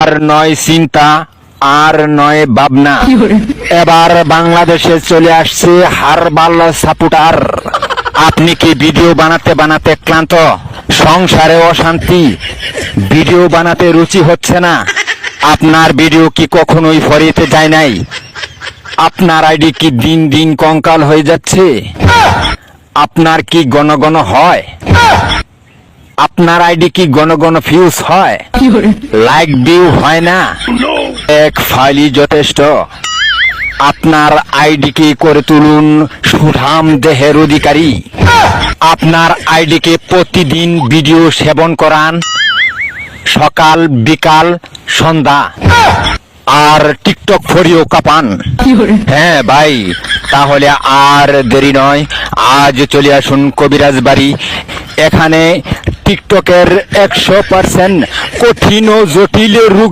আর নয় চিন্তা, আর নয় ভাবনা। এবার বাংলাদেশে চলে আসছে হারবাল সাপোর্টার। আপনি কি ভিডিও বানাতে বানাতে ক্লান্ত? সংসারে অশান্তি, ভিডিও বানাতে রুচি হচ্ছে না? আপনার ভিডিও কি কখনোই ফরিতে যায় নাই? আপনার আইডি কি দিন দিন কঙ্কাল হয়ে যাচ্ছে? আপনার কি ঘন ঘন হয়? আপনার আইডি কি ঘন ঘন ফিউজ হয়? লাইক ভিউ হয় না? এক ফাইলই যথেষ্ট। আপনার আইডিকে করে তুলুন সুঠাম দেহের অধিকারী। আপনার আইডিকে প্রতিদিন ভিডিও সেবন করান, সকাল বিকাল সন্ধ্যা, আর টিকটক ফরিও কাপান। হ্যাঁ ভাই, তাহলে আর দেরি নয়, আজ চলে আসুন কবিরাজ বাড়ি। এখানে টিকটকের 100% কঠিন ও জটিল রোগ